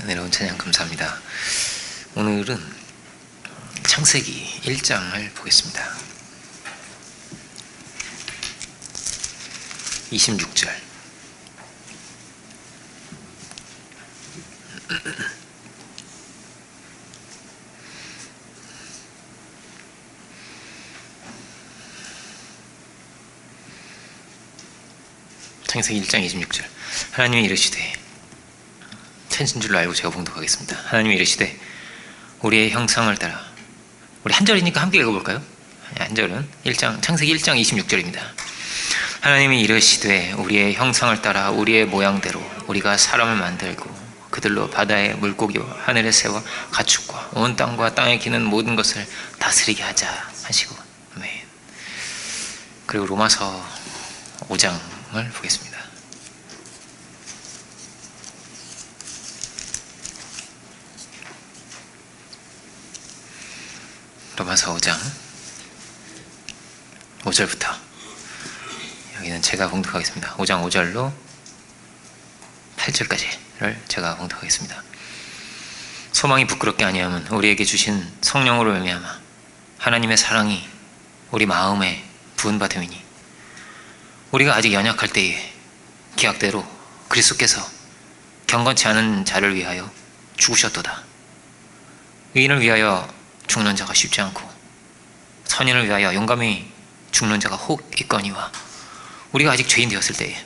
은혜로운 찬양 감사합니다. 오늘은 창세기 1장을 보겠습니다. 26절. 창세기 1장 26절. 하나님이 이르시되, 천신 줄로 알고 제가 봉독하겠습니다. 하나님이 이르시되 우리의 형상을 따라. 우리 한 절이니까 함께 읽어볼까요? 한 절은 창세기 1장 26절입니다. 하나님이 이르시되 우리의 형상을 따라 우리의 모양대로 우리가 사람을 만들고 그들로 바다의 물고기와 하늘의 새와 가축과 온 땅과 땅에 기는 모든 것을 다스리게 하자 하시고. 아멘. 그리고 로마서 5장을 보겠습니다. 로마서 5장 5절부터, 여기는 제가 봉독하겠습니다. 5장 5절로 8절까지를 제가 봉독하겠습니다. 소망이 부끄럽게 아니하면 우리에게 주신 성령으로 말미암아 하나님의 사랑이 우리 마음에 부은 바 됨이니, 우리가 아직 연약할 때에 기약대로 그리스도께서 경건치 않은 자를 위하여 죽으셨도다. 의인을 위하여 죽는 자가 쉽지 않고 선인을 위하여 용감히 죽는 자가 혹 있거니와, 우리가 아직 죄인 되었을 때에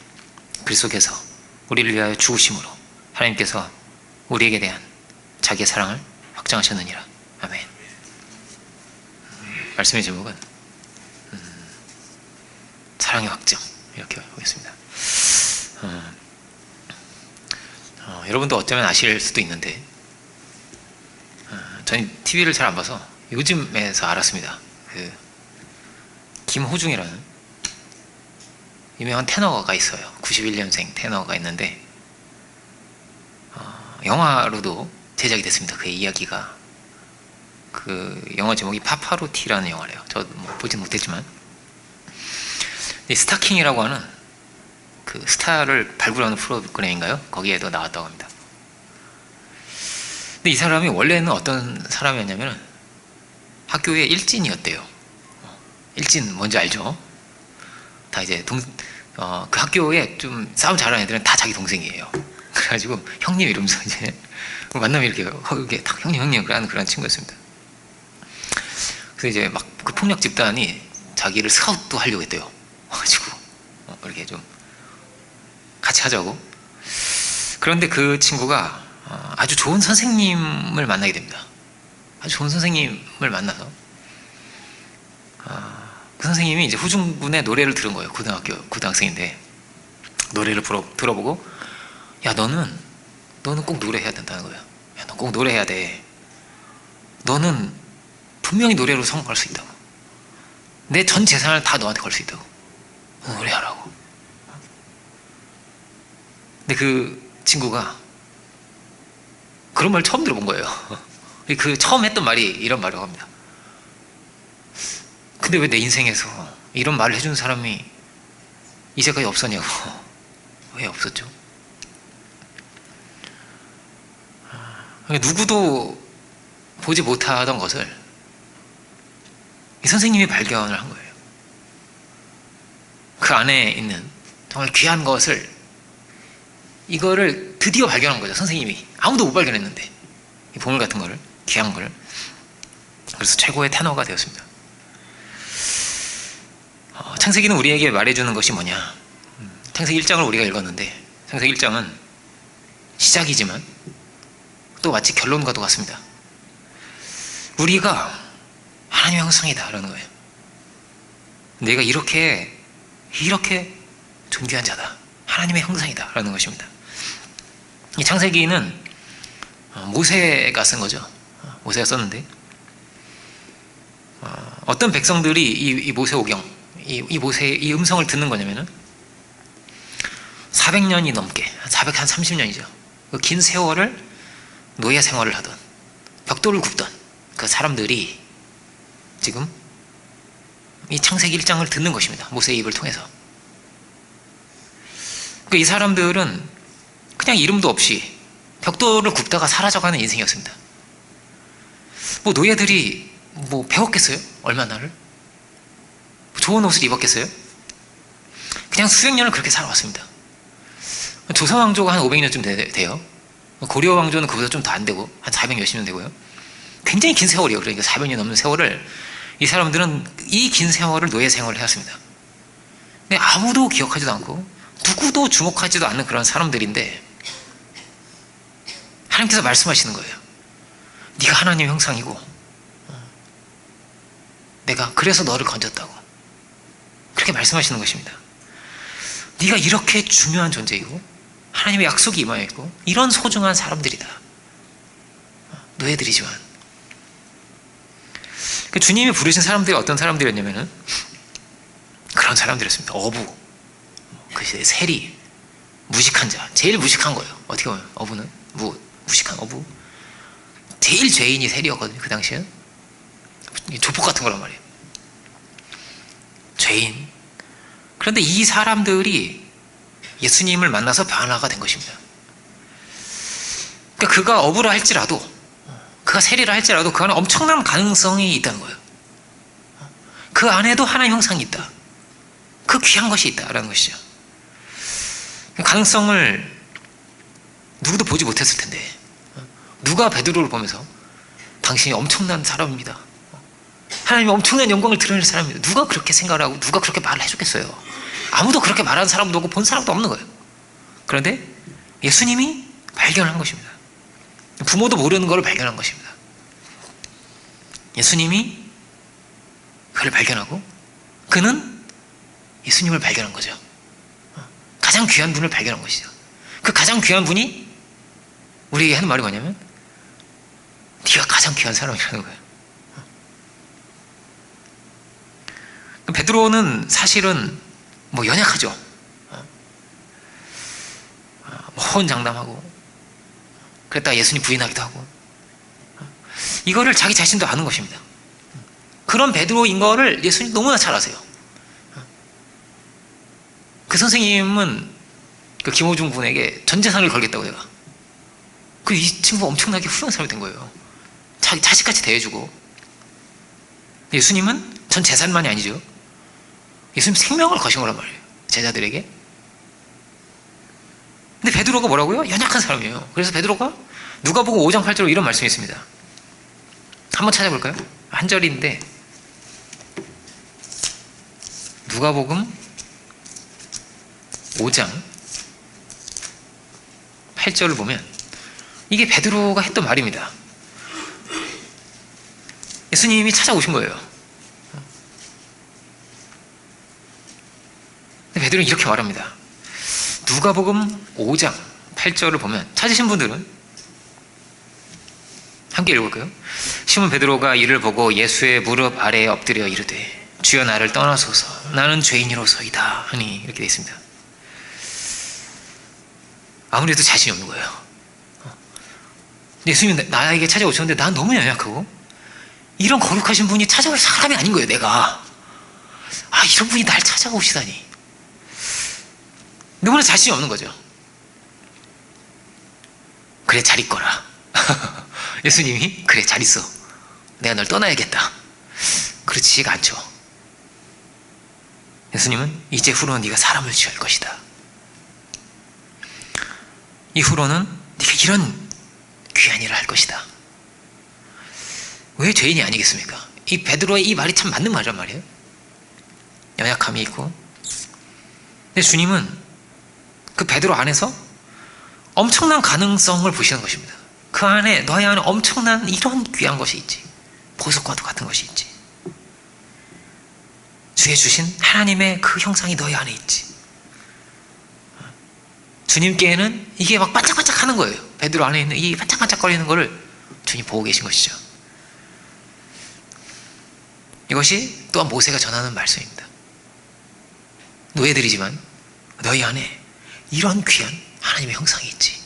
그리스도께서 우리를 위하여 죽으심으로 하나님께서 우리에게 대한 자기의 사랑을 확증하셨느니라. 아멘. 말씀의 제목은 사랑의 확증, 이렇게 보겠습니다. 여러분도 어쩌면 아실 수도 있는데, 저는 TV를 잘 안 봐서 요즘에서 알았습니다. 김호중이라는 유명한 테너가 있어요. 91년생 테너가 있는데, 영화로도 제작이 됐습니다. 그의 이야기가. 그 영화 제목이 파파로티라는 영화래요. 저도 보진 못했지만, 스타킹이라고 하는 그 스타를 발굴하는 프로그램인가요? 거기에도 나왔다고 합니다. 근데 이 사람이 원래는 어떤 사람이었냐면 학교의 일진이었대요. 일진 뭔지 알죠? 다 이제 그 학교에 좀 싸움 잘하는 애들은 다 자기 동생이에요. 그래가지고 형님 이러면서 이제 만나면 이렇게 딱 형님 그런 친구였습니다. 그래서 이제 막 그 폭력 집단이 자기를 스카우트도 하려고 했대요. 가지고 이렇게 좀 같이 하자고. 그런데 그 친구가 아주 좋은 선생님을 만나게 됩니다. 아주 좋은 선생님을 만나서 그 선생님이 이제 후중군의 노래를 들은 거예요. 고등학생인데 노래를 들어보고, 야 너는 꼭 노래해야 된다는 거예요. 야 너 꼭 노래해야 돼. 너는 분명히 노래로 성공할 수 있다고. 내 전 재산을 다 너한테 걸 수 있다고. 노래하라고. 근데 그 친구가 그런 말 처음 들어본 거예요. 그 처음 했던 말이 이런 말이라고 합니다. 근데 왜 내 인생에서 이런 말을 해준 사람이 이제까지 없었냐고. 왜 없었죠? 누구도 보지 못하던 것을 이 선생님이 발견을 한 거예요. 그 안에 있는 정말 귀한 것을, 이거를 드디어 발견한 거죠. 선생님이 아무도 못 발견했는데, 이 보물 같은 거를, 귀한 거를. 그래서 최고의 테너가 되었습니다. 창세기는 우리에게 말해주는 것이 뭐냐. 창세기 1장을 우리가 읽었는데, 창세기 1장은 시작이지만 또 마치 결론과도 같습니다. 우리가 하나님의 형상이다 라는 거예요. 내가 이렇게 존귀한 자다, 하나님의 형상이다 라는 것입니다. 이 창세기는 모세가 쓴 거죠. 모세가 썼는데, 어떤 백성들이 이 모세오경, 이 모세의 이 음성을 듣는 거냐면은 400년이 넘게, 한 30년이죠. 그 긴 세월을 노예 생활을 하던, 벽돌을 굽던 그 사람들이 지금 이 창세기 1장을 듣는 것입니다. 모세의 입을 통해서. 이 사람들은 그냥 이름도 없이 벽돌을 굽다가 사라져가는 인생이었습니다. 뭐 노예들이 뭐 배웠겠어요? 얼마나를? 좋은 옷을 입었겠어요? 그냥 수백 년을 그렇게 살아왔습니다. 조선 왕조가 한 500년쯤 돼요. 고려 왕조는 그보다 좀 더 안 되고 한 400 몇십 년 되고요. 굉장히 긴 세월이에요. 그러니까 400년 넘는 세월을 이 사람들은 이 긴 세월을 노예 생활을 해왔습니다. 근데 아무도 기억하지도 않고 누구도 주목하지도 않는 그런 사람들인데 하나님께서 말씀하시는 거예요. 네가 하나님의 형상이고 내가 그래서 너를 건졌다고 그렇게 말씀하시는 것입니다. 네가 이렇게 중요한 존재이고 하나님의 약속이 임하여 있고 이런 소중한 사람들이다. 노예들이지만 주님이 부르신 사람들이 어떤 사람들이었냐면은 그런 사람들이었습니다. 어부, 그 시대의 세리, 무식한 자, 제일 무식한 거예요. 어떻게 보면 어부는 무식한 어부, 제일 죄인이 세리였거든요. 그 당시엔 조폭 같은 거란 말이에요. 죄인. 그런데 이 사람들이 예수님을 만나서 변화가 된 것입니다. 그러니까 그가 어부라 할지라도, 그가 세리라 할지라도 그 안에 엄청난 가능성이 있다는 거예요. 그 안에도 하나님 형상이 있다. 그 귀한 것이 있다라는 것이죠. 가능성을 누구도 보지 못했을 텐데 누가 베드로를 보면서 당신이 엄청난 사람입니다. 하나님의 엄청난 영광을 드러낼 사람입니다. 누가 그렇게 생각을 하고 누가 그렇게 말을 해줬겠어요. 아무도 그렇게 말하는 사람도 없고 본 사람도 없는 거예요. 그런데 예수님이 발견한 것입니다. 부모도 모르는 것을 발견한 것입니다. 예수님이 그를 발견하고 그는 예수님을 발견한 거죠. 가장 귀한 분을 발견한 것이죠. 그 가장 귀한 분이 우리에게 하는 말이 뭐냐면 네가 가장 귀한 사람이라는 거예요. 베드로는 사실은 뭐 연약하죠. 호언장담하고 그랬다가 예수님 부인하기도 하고 이거를 자기 자신도 아는 것입니다. 그런 베드로인 거를 예수님 너무나 잘 아세요. 그 선생님은 그 김호중 군에게 전 재산을 걸겠다고 내가 이 친구가 엄청나게 훌륭한 사람이 된 거예요. 자기 자식같이 대해주고 예수님은 전 재산만이 아니죠. 예수님 생명을 거신 거란 말이에요. 제자들에게. 근데 베드로가 뭐라고요? 연약한 사람이에요. 그래서 베드로가 누가복음 5장 8절로 이런 말씀이 있습니다. 한번 찾아볼까요? 한 절인데 누가복음 5장 8절을 보면 이게 베드로가 했던 말입니다. 예수님이 찾아오신 거예요. 베드로는 이렇게 말합니다. 누가복음 5장 8절을 보면 찾으신 분들은 함께 읽을까요? 시몬 베드로가 이를 보고 예수의 무릎 아래에 엎드려 이르되 주여 나를 떠나소서 나는 죄인이로소이다 하니 이렇게 되어 있습니다. 아무래도 자신이 없는 거예요. 예수님이 나에게 찾아오셨는데 난 너무 연약하고 이런 거룩하신 분이 찾아올 사람이 아닌 거예요. 내가 이런 분이 날 찾아오시다니 너무나 자신이 없는 거죠. 그래 잘 있거라. 예수님이 그래 잘 있어. 내가 널 떠나야겠다. 그렇지가 않죠. 예수님은 이제 후로는 네가 사람을 취할 것이다. 이후로는 네가 이런 귀한 일을 할 것이다. 왜 죄인이 아니겠습니까? 이 베드로의 이 말이 참 맞는 말이란 말이에요. 연약함이 있고. 근데 주님은 그 베드로 안에서 엄청난 가능성을 보시는 것입니다. 그 안에 너희 안에 엄청난 이런 귀한 것이 있지. 보석과도 같은 것이 있지. 주에 주신 하나님의 그 형상이 너희 안에 있지. 주님께는 이게 막 반짝반짝 하는 거예요. 베드로 안에 있는 이 반짝반짝거리는 거를 주님 보고 계신 것이죠. 이것이 또한 모세가 전하는 말씀입니다. 노예들이지만 너희 안에 이런 귀한 하나님의 형상이 있지.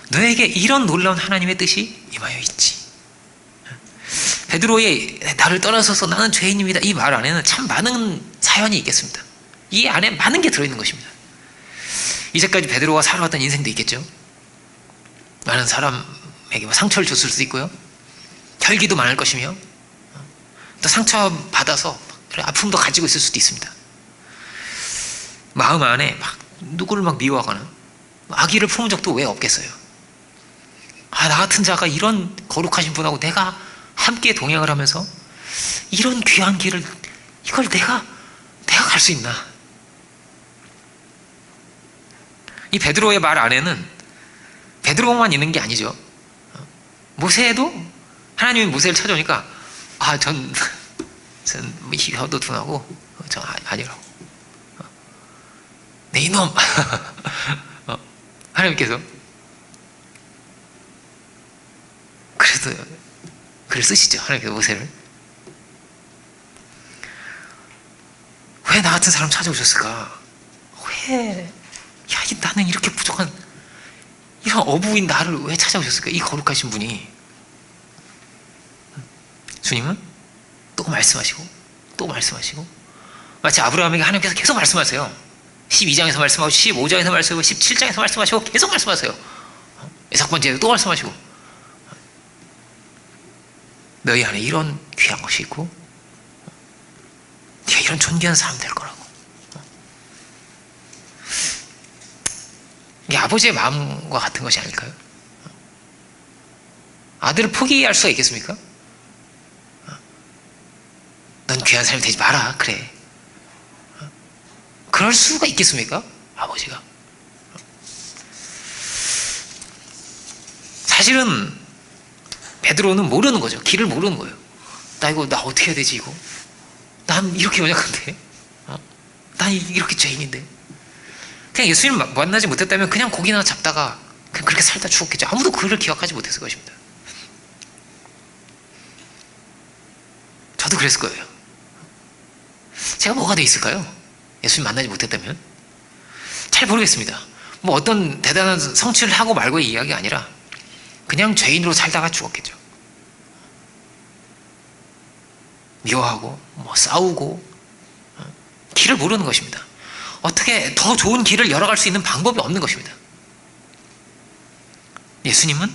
너에게 이런 놀라운 하나님의 뜻이 임하여 있지. 베드로의 나를 떠나서서 나는 죄인입니다 이 말 안에는 참 많은 사연이 있겠습니다. 이 안에 많은 게 들어있는 것입니다. 이제까지 베드로가 살아왔던 인생도 있겠죠. 많은 사람에게 상처를 줬을 수도 있고요. 혈기도 많을 것이며, 또 상처받아서 아픔도 가지고 있을 수도 있습니다. 마음 안에 막 누구를 막 미워하거나 악의를 품은 적도 왜 없겠어요? 나 같은 자가 이런 거룩하신 분하고 내가 함께 동행을 하면서 이런 귀한 길을, 이걸 내가 갈 수 있나? 이 베드로의 말 안에는 베드로만 있는 게 아니죠. 모세도 하나님이 모세를 찾아오니까 전 혀도 둔하고 전 아니라고. 네 이놈. 하나님께서 그래서 글을 쓰시죠. 하나님께서 모세를. 왜 나 같은 사람 찾아오셨을까? 왜? 나는 이렇게 부족한 이런 어부인 나를 왜 찾아오셨을까? 이 거룩하신 분이. 주님은 또 말씀하시고 또 말씀하시고, 마치 아브라함에게 하나님께서 계속 말씀하세요. 12장에서 말씀하시고 15장에서 말씀하시고 17장에서 말씀하시고 계속 말씀하세요. 여섯 번째에도 또 말씀하시고, 너희 안에 이런 귀한 것이 있고 네가 이런 존귀한 사람 될 거라고. 이게 아버지의 마음과 같은 것이 아닐까요? 아들을 포기할 수가 있겠습니까? 넌 귀한 사람이 되지 마라, 그래. 그럴 수가 있겠습니까? 아버지가. 사실은 베드로는 모르는 거죠. 길을 모르는 거예요. 나 어떻게 해야 되지, 이거? 난 이렇게 연약한데? 난 이렇게 죄인인데? 그냥 예수님 만나지 못했다면 그냥 고기나 잡다가 그냥 그렇게 살다 죽었겠죠. 아무도 그를 기억하지 못했을 것입니다. 저도 그랬을 거예요. 제가 뭐가 돼 있을까요? 예수님 만나지 못했다면? 잘 모르겠습니다. 뭐 어떤 대단한 성취를 하고 말고의 이야기가 아니라 그냥 죄인으로 살다가 죽었겠죠. 미워하고 싸우고 길을 모르는 것입니다. 어떻게 더 좋은 길을 열어갈 수 있는 방법이 없는 것입니다. 예수님은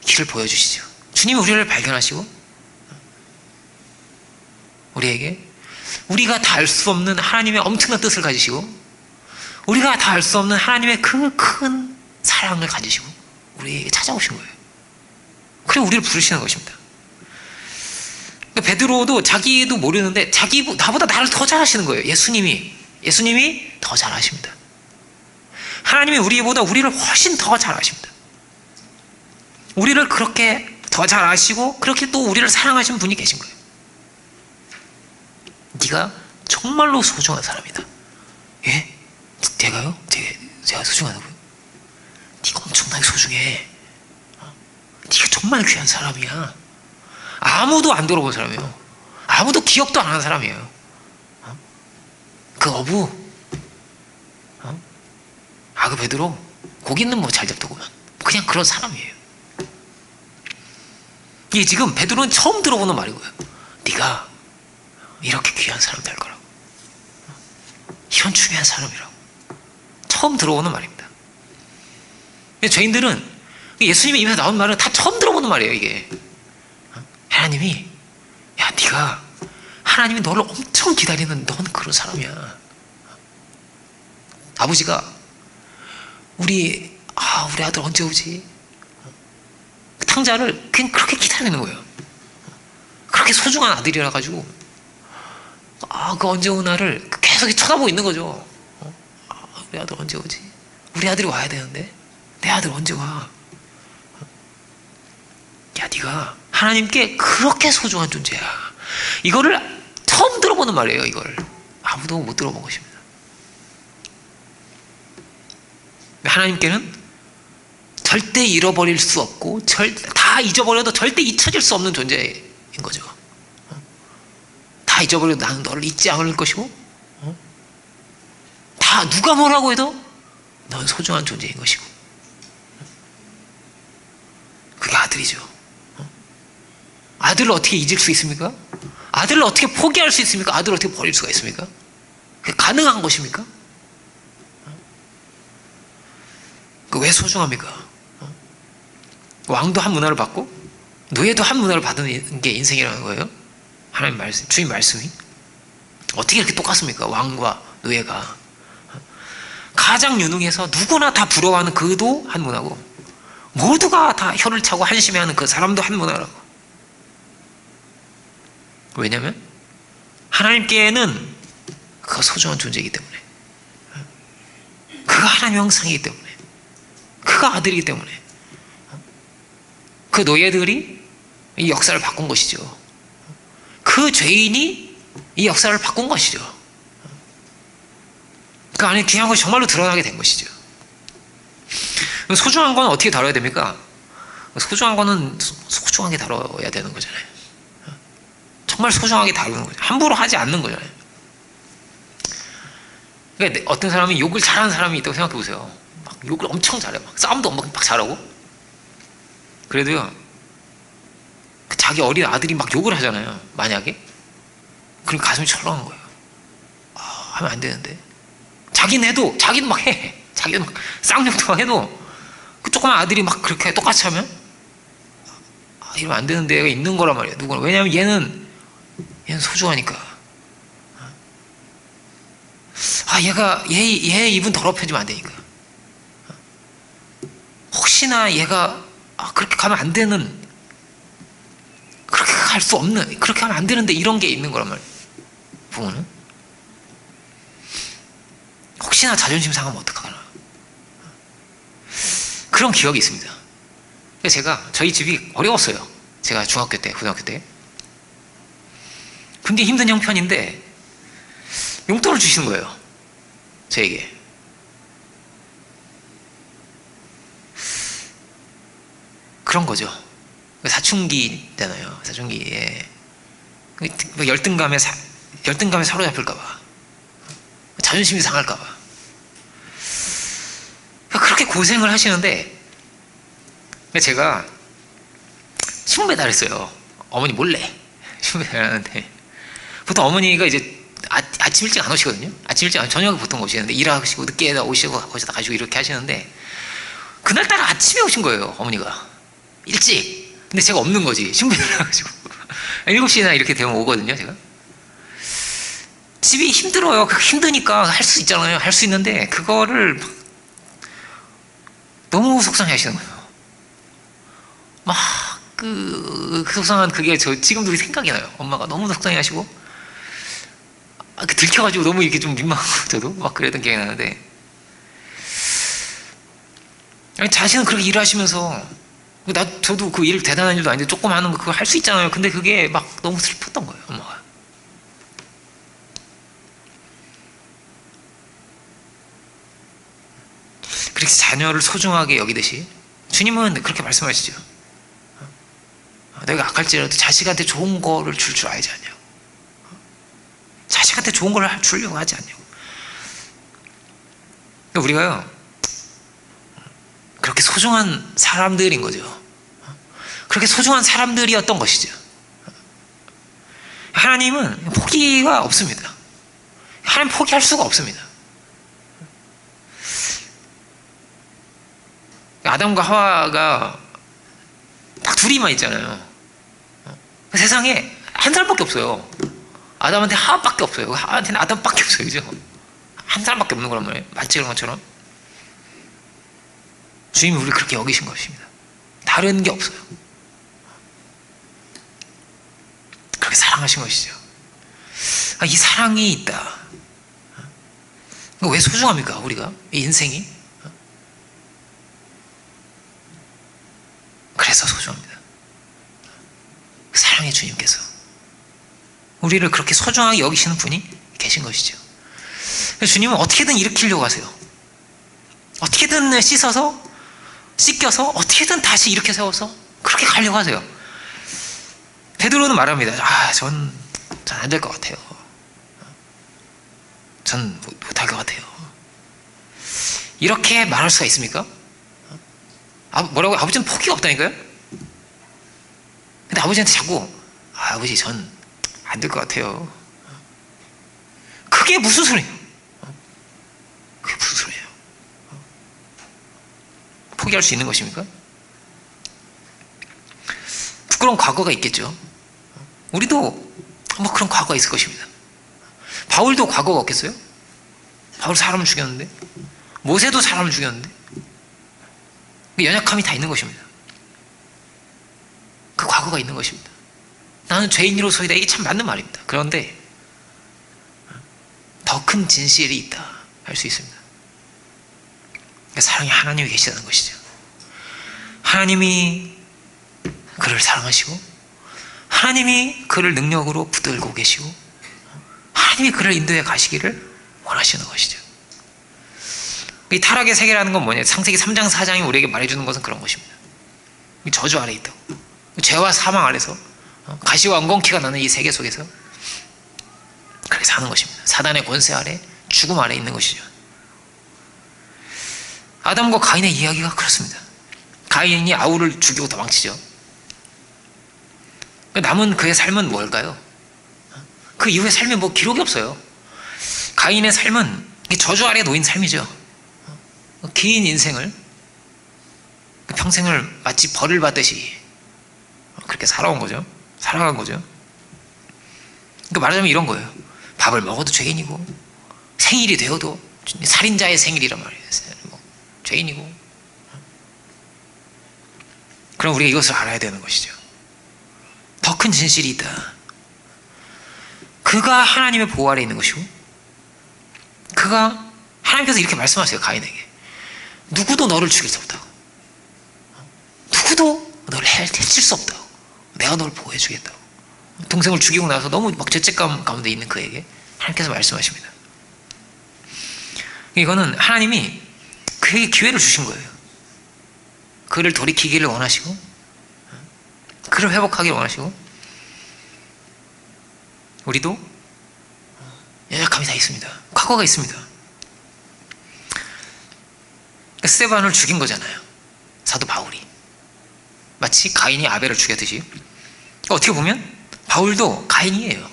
길을 보여주시죠. 주님이 우리를 발견하시고 우리에게 우리가 다 알 수 없는 하나님의 엄청난 뜻을 가지시고 우리가 다 알 수 없는 하나님의 그 큰 사랑을 가지시고 우리에게 찾아오신 거예요. 그리고 우리를 부르시는 것입니다. 베드로도 자기도 모르는데 나보다 나를 더 잘하시는 거예요. 예수님이 더 잘하십니다. 하나님이 우리보다 우리를 훨씬 더 잘하십니다. 우리를 그렇게 더 잘 아시고 그렇게 또 우리를 사랑하시는 분이 계신 거예요. 네가 정말로 소중한 사람이다. 예? 내가요? 제가 소중하다고요? 네가 엄청나게 소중해. 네가 정말 귀한 사람이야. 아무도 안 돌아본 사람이에요. 아무도 기억도 안 하는 사람이에요. 그 어부, 그 베드로, 고기는 뭐 잘 잡더구만. 그냥 그런 사람이에요. 이게 지금 베드로는 처음 들어보는 말이고요. 네가 이렇게 귀한 사람 될 거라고. 이런 중요한 사람이라고. 처음 들어보는 말입니다. 죄인들은 예수님의 입에서 나온 말은 다 처음 들어보는 말이에요, 이게. 하나님이, 네가 하나님이 너를 엄청 기다리는 넌 그런 사람이야. 아버지가 우리 아들 언제 오지? 탕자를 그냥 그렇게 기다리는 거예요. 그렇게 소중한 아들이라 가지고 그 언제 오나를 계속 쳐다보고 있는 거죠. 우리 아들 언제 오지? 우리 아들이 와야 되는데 내 아들 언제 와? 네가 하나님께 그렇게 소중한 존재야. 이거를 처음 들어보는 말이에요. 이걸 아무도 못 들어본 것입니다. 하나님께는 절대 잃어버릴 수 없고 다 잊어버려도 절대 잊혀질 수 없는 존재인 거죠. 다 잊어버려도 나는 너를 잊지 않을 것이고 다 누가 뭐라고 해도 넌 소중한 존재인 것이고 그게 아들이죠. 아들을 어떻게 잊을 수 있습니까? 아들을 어떻게 포기할 수 있습니까? 아들을 어떻게 버릴 수가 있습니까? 그게 가능한 것입니까? 왜 소중합니까? 왕도 한 문화를 받고 노예도 한 문화를 받은 게 인생이라는 거예요. 하나님 말씀, 주님 말씀이 어떻게 이렇게 똑같습니까? 왕과 노예가 가장 유능해서 누구나 다 부러워하는 그도 한 문화고 모두가 다 혀를 차고 한심해하는 그 사람도 한 문화라고. 왜냐하면 하나님께는 그가 소중한 존재이기 때문에, 그가 하나님의 형상이기 때문에, 그가 아들이기 때문에 그 노예들이 이 역사를 바꾼 것이죠. 그 죄인이 이 역사를 바꾼 것이죠. 그 안에 귀한 것이 정말로 드러나게 된 것이죠. 소중한 건 어떻게 다뤄야 됩니까? 소중한 거는 소중하게 다뤄야 되는 거잖아요. 정말 소중하게 다루는 거죠. 함부로 하지 않는 거잖아요. 그러니까 어떤 사람이 욕을 잘하는 사람이 있다고 생각해 보세요. 막 욕을 엄청 잘해요. 막 싸움도 막 잘하고. 그래도요, 자기 어린 아들이 막 욕을 하잖아요. 만약에. 그럼 가슴이 철렁한 거예요. 하면 안 되는데. 자기는 막 해. 자기는 막 쌍욕도 막 해도 그 조그만 아들이 막 그렇게 똑같이 하면 이러면 안 되는데 얘가 있는 거란 말이에요. 누구나. 왜냐하면 얘는 소중하니까. 얘 입은 더럽혀지면 안 되니까. 혹시나 얘가 그렇게 가면 안 되는, 그렇게 갈 수 없는, 그렇게 하면 안 되는데 이런 게 있는 거란 말이에요. 부모는 혹시나 자존심 상하면 어떡하나, 그런 기억이 있습니다. 제가 저희 집이 어려웠어요. 제가 중학교 때, 고등학교 때 굉장히 힘든 형편인데 용돈을 주시는 거예요, 저에게. 그런 거죠. 사춘기잖아요. 사춘기에 열등감에 사로잡힐까봐, 자존심이 상할까봐 그렇게 고생을 하시는데, 제가 신문 배달했어요. 어머니 몰래 신문 배달하는데, 보통 어머니가 이제 아침 일찍 안 오시거든요. 아침 일찍 저녁에 보통 오시는데, 일하시고 늦게 오시고 거기다 가시고 이렇게 하시는데, 그날따라 아침에 오신 거예요, 어머니가. 일찍. 근데 제가 없는 거지. 신문 배달해가지고 7시나 이렇게 되면 오거든요, 제가. 집이 힘들어요. 힘드니까 할 수 있잖아요. 할 수 있는데 그거를 너무 속상해 하시는 거예요. 막 그 속상한 그게 저 지금도 생각이 나요. 엄마가 너무 속상해 하시고 들켜가지고 너무 이렇게 좀 민망하고 저도 막 그랬던 기억이 나는데, 자신은 그렇게 일하시면서, 저도 그 일 대단한 일도 아닌데 조금 하는 거 그거 할 수 있잖아요. 근데 그게 막 너무 슬펐던 거예요, 엄마가. 그렇게 자녀를 소중하게 여기듯이 주님은 그렇게 말씀하시죠. 내가 악할지라도 자식한테 좋은 거를 줄 알지 않냐고. 자식한테 좋은 걸 주려고 하지 않냐고. 우리가요, 그렇게 소중한 사람들인 거죠. 그렇게 소중한 사람들이었던 것이죠. 하나님은 포기가 없습니다. 하나님 포기할 수가 없습니다. 아담과 하와가 딱 둘이만 있잖아요. 세상에 한 사람밖에 없어요. 아담한테 하와밖에 없어요. 하와한테는 아담밖에 없어요. 그죠? 한 사람밖에 없는 거란 말이에요. 마치 그런 것처럼 주님이 우리를 그렇게 여기신 것입니다. 다른 게 없어요. 그렇게 사랑하신 것이죠. 이 사랑이 있다. 왜 소중합니까, 우리가? 이 인생이? 그래서 소중합니다. 사랑의 주님께서 우리를 그렇게 소중하게 여기시는 분이 계신 것이죠. 주님은 어떻게든 일으키려고 하세요. 어떻게든 씻겨서 어떻게든 다시 일으켜 세워서 그렇게 가려고 하세요. 베드로는 말합니다. 전 안 될 것 같아요. 전 못할 것 같아요. 이렇게 말할 수가 있습니까? 뭐라고? 아버지는 포기가 없다니까요? 근데 아버지한테 자꾸 아버지 전 안 될 것 같아요. 그게 무슨 소리예요? 그게 무슨 소리예요? 포기할 수 있는 것입니까? 부끄러운 과거가 있겠죠. 우리도 뭐 그런 과거가 있을 것입니다. 바울도 과거가 없겠어요? 바울 사람을 죽였는데, 모세도 사람을 죽였는데, 연약함이 다 있는 것입니다. 그 과거가 있는 것입니다. 나는 죄인으로서이다. 이게 참 맞는 말입니다. 그런데 더 큰 진실이 있다 할 수 있습니다. 사랑이 하나님이 계시다는 것이죠. 하나님이 그를 사랑하시고, 하나님이 그를 능력으로 붙들고 계시고, 하나님이 그를 인도해 가시기를 원하시는 것이죠. 이 타락의 세계라는 건 뭐냐? 창세기 3장 4장이 우리에게 말해주는 것은 그런 것입니다. 저주 아래 있다고. 죄와 사망 아래서 가시와 엉겅퀴가 나는 이 세계 속에서 그렇게 사는 것입니다. 사단의 권세 아래, 죽음 아래 있는 것이죠. 아담과 가인의 이야기가 그렇습니다. 가인이 아우를 죽이고 도망치죠. 남은 그의 삶은 뭘까요? 그 이후의 삶에 뭐 기록이 없어요. 가인의 삶은 저주 아래 놓인 삶이죠. 긴 인생을, 평생을 마치 벌을 받듯이 그렇게 살아온 거죠. 살아간 거죠. 그러니까 말하자면 이런 거예요. 밥을 먹어도 죄인이고, 생일이 되어도 살인자의 생일이란 말이에요. 뭐 죄인이고. 그럼 우리가 이것을 알아야 되는 것이죠. 더 큰 진실이 있다. 그가 하나님의 보호 아래 있는 것이고, 그가 하나님께서 이렇게 말씀하세요. 가인에게 누구도 너를 죽일 수 없다고, 누구도 너를 해칠 수 없다고, 내가 너를 보호해 주겠다고. 동생을 죽이고 나서 너무 막 죄책감 가운데 있는 그에게 하나님께서 말씀하십니다. 이거는 하나님이 그에게 기회를 주신 거예요. 그를 돌이키기를 원하시고, 그를 회복하기를 원하시고, 우리도 연약함이 다 있습니다. 과거가 있습니다. 스데반을 죽인 거잖아요. 사도 바울이. 마치 가인이 아벨을 죽였듯이. 어떻게 보면 바울도 가인이에요.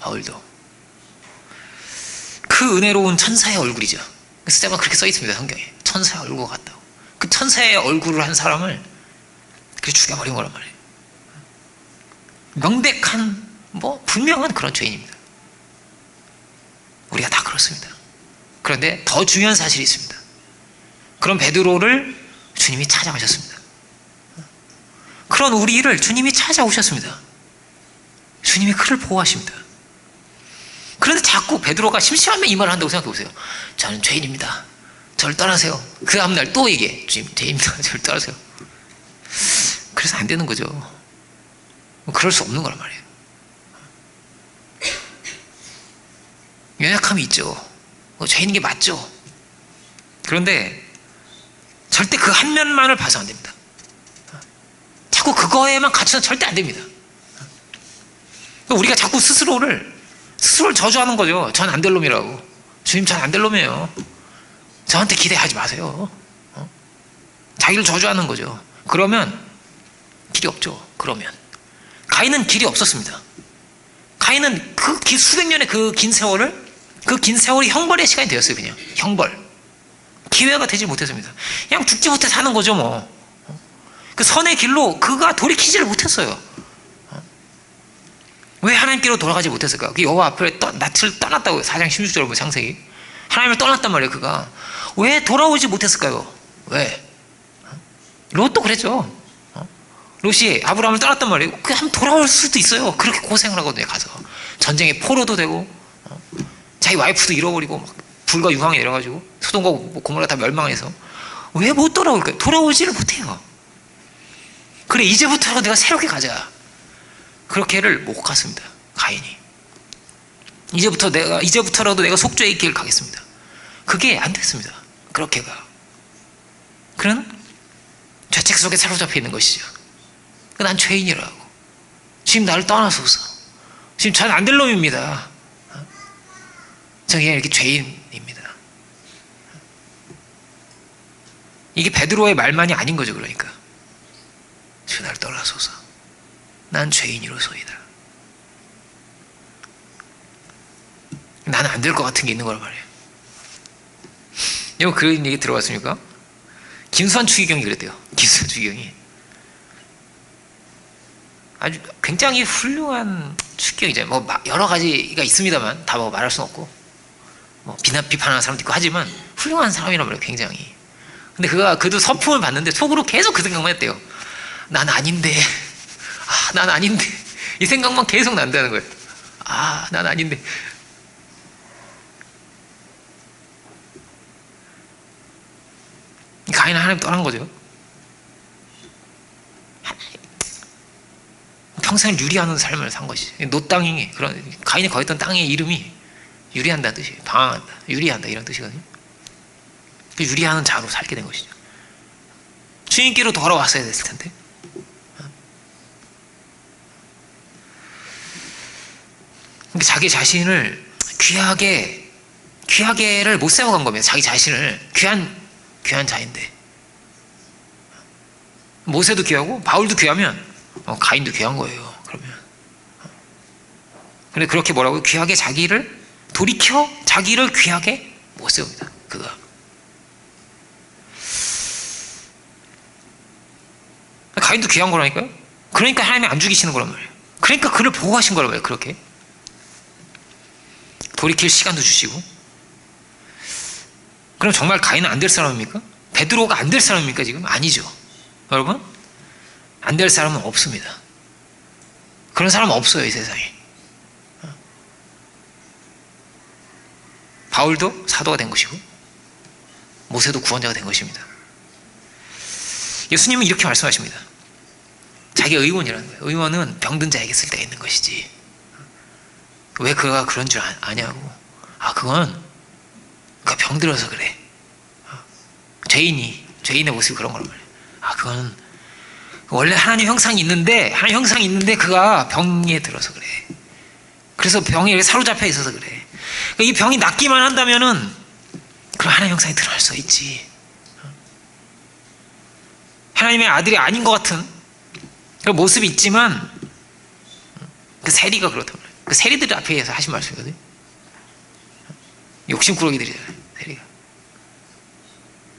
바울도. 그 은혜로운 천사의 얼굴이죠. 스데반 그렇게 써 있습니다. 성경에. 천사의 얼굴 같다고. 그 천사의 얼굴을 한 사람을 그렇게 죽여버린 거란 말이에요. 명백한, 분명한 그런 죄인입니다. 우리가 다 그렇습니다. 그런데 더 중요한 사실이 있습니다. 그런 베드로를 주님이 찾아가셨습니다. 그런 우리를 주님이 찾아오셨습니다. 주님이 그를 보호하십니다. 그런데 자꾸 베드로가 심심하면 이 말을 한다고 생각해 보세요. 저는 죄인입니다. 저를 떠나세요. 그 다음날 또 얘기해. 주님, 죄인입니다. 저를 떠나세요. 그래서 안 되는 거죠. 그럴 수 없는 거란 말이에요. 연약함이 있죠. 죄인인 게 맞죠. 그런데 절대 그 한 면만을 봐서 안 됩니다. 자꾸 그거에만 갇혀서 절대 안 됩니다. 우리가 자꾸 스스로를 저주하는 거죠. 전 안 될 놈이라고. 주님, 전 안 될 놈이에요. 저한테 기대하지 마세요. 자기를 저주하는 거죠. 그러면 길이 없죠. 그러면 가인은 길이 없었습니다. 가인은 그 수백 년의 그 긴 세월이 형벌의 시간이 되었어요. 그냥 형벌. 기회가 되지 못했습니다. 그냥 죽지 못해 사는 거죠. 뭐 그 선의 길로 그가 돌이키지를 못했어요. 왜 하나님께로 돌아가지 못했을까? 그 여호와 앞에 낯을 떠났다고요. 4장 16절 보면 창세기. 하나님을 떠났단 말이에요. 그가 왜 돌아오지 못했을까요? 왜? 롯도 그랬죠. 롯이 아브라함을 떠났단 말이에요. 그냥 돌아올 수도 있어요. 그렇게 고생을 하거든요. 가서 전쟁에 포로도 되고, 자기 와이프도 잃어버리고, 막 불과 유황이 내려가지고 소돔과 고모라 다 멸망해서 왜 못 돌아올까요? 돌아오지를 못해요. 그래, 이제부터라도 내가 새롭게 가자. 그렇게를 못 갔습니다. 가인이. 이제부터라도 내가 속죄의 길을 가겠습니다. 그게 안 됐습니다. 그렇게가. 그런 죄책 속에 사로잡혀 있는 것이죠. 난 죄인이라고. 지금 나를 떠나소서. 지금 저는 안 될 놈입니다. 저 그냥 이렇게 죄인입니다. 이게 베드로의 말만이 아닌 거죠. 그러니까 주 나를 떠나소서. 난 죄인이로소이다. 나는 안 될 것 같은 게 있는 거란 말이에요. 여러분 그런 얘기 들어봤습니까? 김수환 추기경이 그랬대요. 김수환 추기경이 아주 굉장히 훌륭한 축경이죠. 뭐 여러 가지가 있습니다만 다 뭐 말할 수는 없고 뭐 비판하는 사람도 있고 하지만 훌륭한 사람이란 말이에요. 굉장히. 근데 그가 그도 서품을 봤는데 속으로 계속 그 생각만 했대요. 난 아닌데, 난 아닌데 이 생각만 계속 난다는 거예요. 난 아닌데. 가인은 하나님 떠난 거죠. 평생 유리하는 삶을 산 것이죠. 노 땅이 그런 가인이 거했던 땅의 이름이 유리한다는 뜻이에요. 방황한다, 유리한다 이런 뜻이거든요. 유리하는 자로 살게 된 것이죠. 주님께로 돌아왔어야 됐을 텐데. 자기 자신을 귀하게를 못 세워간 겁니다. 자기 자신을 귀한 자인데. 모세도 귀하고 바울도 귀하면 가인도 귀한 거예요. 그러면. 근데 그렇게 뭐라고요? 귀하게 자기를 돌이켜 자기를 귀하게 못 세웁니다. 그가. 가인도 귀한 거라니까요. 그러니까 하나님이 안 죽이시는 거란 말이에요. 그러니까 그를 보호하신 거란 말이에요. 그렇게. 돌이킬 시간도 주시고. 그럼 정말 가인은 안 될 사람입니까? 베드로가 안 될 사람입니까 지금? 아니죠. 여러분? 안 될 사람은 없습니다. 그런 사람은 없어요 이 세상에. 바울도 사도가 된 것이고 모세도 구원자가 된 것입니다. 예수님은 이렇게 말씀하십니다. 자기가 의원이라는 거예요. 의원은 병든 자에게 쓸 때가 있는 것이지. 왜 그가 그런 줄 아냐고. 그건 그가 병들어서 그래. 죄인의 모습이 그런 거란 말이에요. 그건 원래 하나님 형상이 있는데 그가 병에 들어서 그래. 그래서 병에 사로잡혀 있어서 그래. 그러니까 이 병이 낫기만 한다면은 그럼 하나님 형상이 드러날 수 있지. 하나님의 아들이 아닌 것 같은 그런 모습이 있지만 그 세리가 그렇단 말이에요. 그 세리들 앞에서 하신 말씀이거든요. 욕심꾸러기들이잖아요. 세리가.